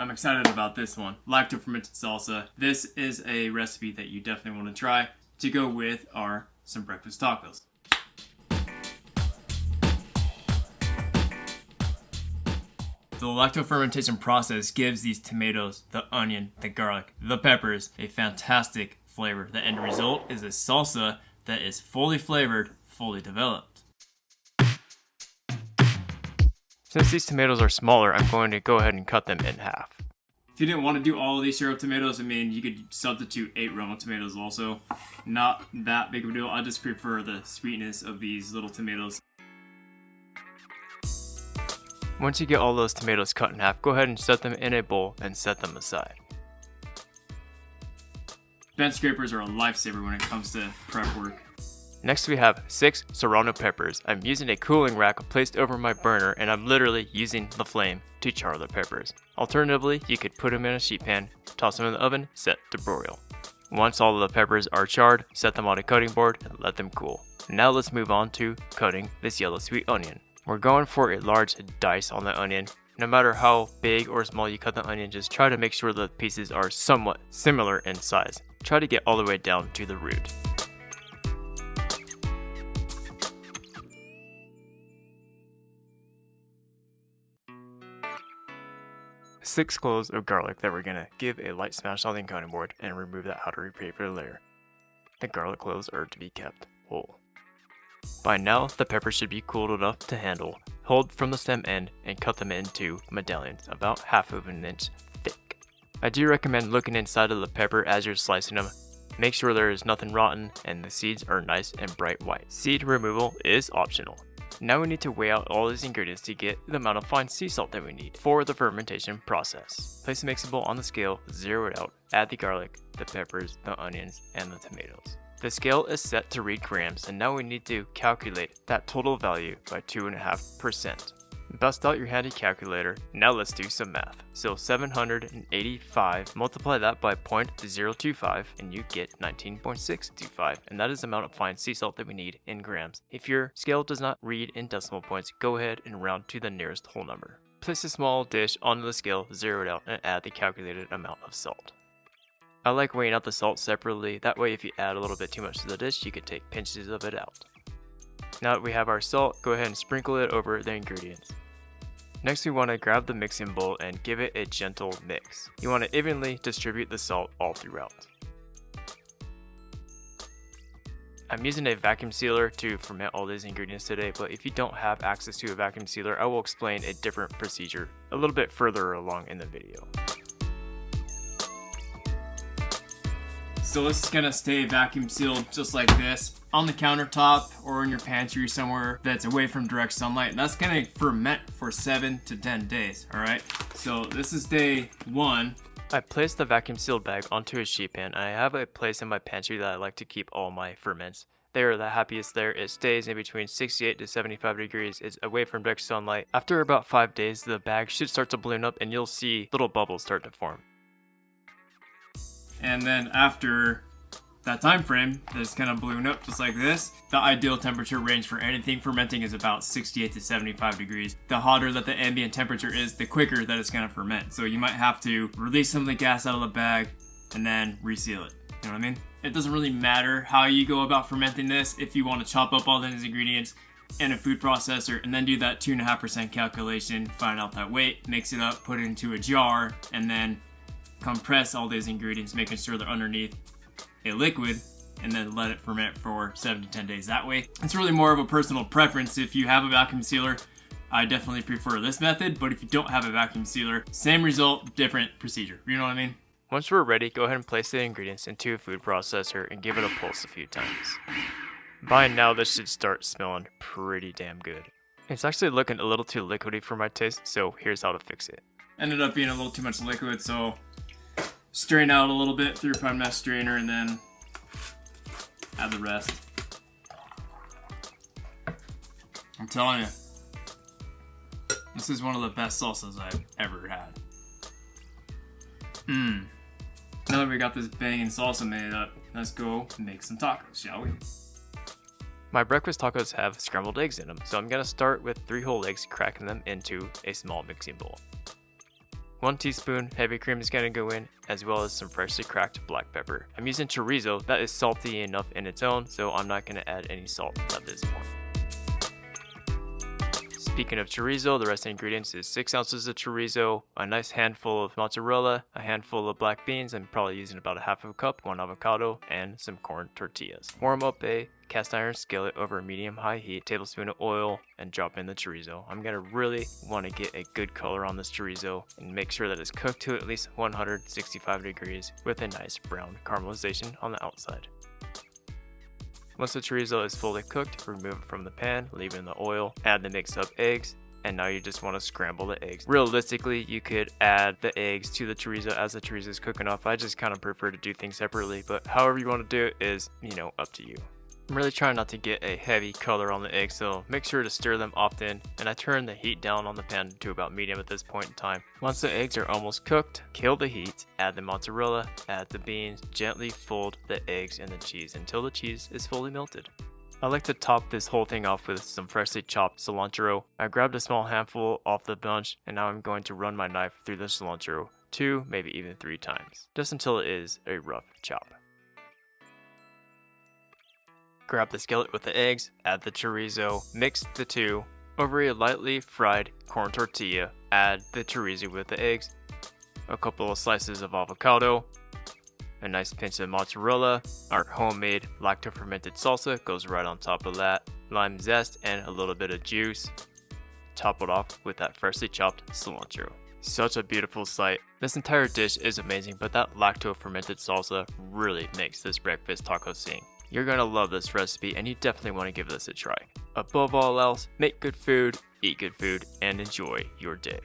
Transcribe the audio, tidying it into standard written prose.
I'm excited about this one. Lacto Fermented Salsa. This is a recipe that you definitely want to try to go with some breakfast tacos. The lacto fermentation process gives these tomatoes, the onion, the garlic, the peppers a fantastic flavor. The end result is a salsa that is fully flavored, fully developed. Since these tomatoes are smaller, I'm going to go ahead and cut them in half. If you didn't want to do all of these syrup tomatoes, I mean, you could substitute 8 Roma tomatoes also. Not that big of a deal. I just prefer the sweetness of these little tomatoes. Once you get all those tomatoes cut in half, go ahead and set them in a bowl and set them aside. Bench scrapers are a lifesaver when it comes to prep work. Next we have 6 serrano peppers. I'm using a cooling rack placed over my burner and I'm literally using the flame to char the peppers. Alternatively, you could put them in a sheet pan, toss them in the oven, set to broil. Once all of the peppers are charred, set them on a cutting board and let them cool. Now let's move on to cutting this yellow sweet onion. We're going for a large dice on the onion. No matter how big or small you cut the onion, just try to make sure the pieces are somewhat similar in size. Try to get all the way down to the root. Six cloves of garlic that we're going to give a light smash on the cutting board and remove that outer paper layer. The garlic cloves are to be kept whole. By now, the pepper should be cooled enough to handle. Hold from the stem end and cut them into medallions about ½ of an inch thick. I do recommend looking inside of the pepper as you're slicing them. Make sure there is nothing rotten and the seeds are nice and bright white. Seed removal is optional. Now we need to weigh out all these ingredients to get the amount of fine sea salt that we need for the fermentation process. Place the mixing bowl on the scale, zero it out, add the garlic, the peppers, the onions, and the tomatoes. The scale is set to read grams and now we need to calculate that total value by 2.5%. Bust out your handy calculator. Now let's do some math. So 785, multiply that by 0.025 and you get 19.625, and that is the amount of fine sea salt that we need in grams. If your scale does not read in decimal points, go ahead and round to the nearest whole number. Place a small dish onto the scale, zero it out, and add the calculated amount of salt. I like weighing out the salt separately, that way if you add a little bit too much to the dish, you can take pinches of it out. Now that we have our salt, go ahead and sprinkle it over the ingredients. Next we want to grab the mixing bowl and give it a gentle mix. You want to evenly distribute the salt all throughout. I'm using a vacuum sealer to ferment all these ingredients today, but if you don't have access to a vacuum sealer, I will explain a different procedure a little bit further along in the video. So this is gonna stay vacuum sealed just like this on the countertop or in your pantry somewhere that's away from direct sunlight. And that's gonna ferment for 7 to 10 days, all right? So this is day 1. I placed the vacuum sealed bag onto a sheet pan. I have a place in my pantry that I like to keep all my ferments. They are the happiest there. It stays in between 68 to 75 degrees. It's away from direct sunlight. After about 5 days, the bag should start to balloon up and you'll see little bubbles start to form. And then after that time frame, that's kind of balloon up just like this. The ideal temperature range for anything fermenting is about 68 to 75 degrees. The hotter that the ambient temperature is, the quicker that it's gonna ferment. So you might have to release some of the gas out of the bag and then reseal it. You know what I mean? It doesn't really matter how you go about fermenting this. If you want to chop up all these ingredients in a food processor and then do that 2.5% calculation, find out that weight, mix it up, put it into a jar, and then compress all these ingredients, making sure they're underneath a liquid, and then let it ferment for 7 to 10 days that way. It's really more of a personal preference. If you have a vacuum sealer, I definitely prefer this method, but if you don't have a vacuum sealer, same result, different procedure. You know what I mean? Once we're ready, go ahead and place the ingredients into a food processor and give it a pulse a few times. By now, this should start smelling pretty damn good. It's actually looking a little too liquidy for my taste, so here's how to fix it. Ended up being a little too much liquid, so strain out a little bit through a fine mesh strainer and then add the rest. I'm telling you, this is one of the best salsas I've ever had. Now that we got this banging salsa made up, let's go make some tacos, shall we? My breakfast tacos have scrambled eggs in them, so I'm going to start with 3 whole eggs, cracking them into a small mixing bowl. 1 teaspoon heavy cream is going to go in, as well as some freshly cracked black pepper. I'm using chorizo that is salty enough in its own, so I'm not going to add any salt at this point. Speaking of chorizo, the rest of the ingredients is 6 ounces of chorizo, a nice handful of mozzarella, a handful of black beans, I'm probably using about a half of a cup, 1 avocado, and some corn tortillas. Warm up a cast iron skillet over medium-high heat, tablespoon of oil, and drop in the chorizo. I'm going to really want to get a good color on this chorizo and make sure that it's cooked to at least 165 degrees with a nice brown caramelization on the outside. Once the chorizo is fully cooked, remove it from the pan, leave it in the oil, add the mixed up eggs, and now you just want to scramble the eggs. Realistically, you could add the eggs to the chorizo as the chorizo is cooking off. I just kind of prefer to do things separately, but however you want to do it is, up to you. I'm really trying not to get a heavy color on the eggs, so make sure to stir them often, and I turn the heat down on the pan to about medium at this point in time. Once the eggs are almost cooked, kill the heat, add the mozzarella, add the beans, gently fold the eggs and the cheese until the cheese is fully melted. I like to top this whole thing off with some freshly chopped cilantro. I grabbed a small handful off the bunch, and now I'm going to run my knife through the cilantro 2, maybe even 3 times, just until it is a rough chop. Grab the skillet with the eggs, add the chorizo, mix the two. Over a lightly fried corn tortilla, add the chorizo with the eggs, a couple of slices of avocado, a nice pinch of mozzarella. Our homemade Lacto Fermented Salsa goes right on top of that, lime zest and a little bit of juice. Top it off with that freshly chopped cilantro. Such a beautiful sight. This entire dish is amazing, but that Lacto Fermented Salsa really makes this breakfast taco sing. You're gonna love this recipe, and you definitely want to give this a try. Above all else, make good food, eat good food, and enjoy your day.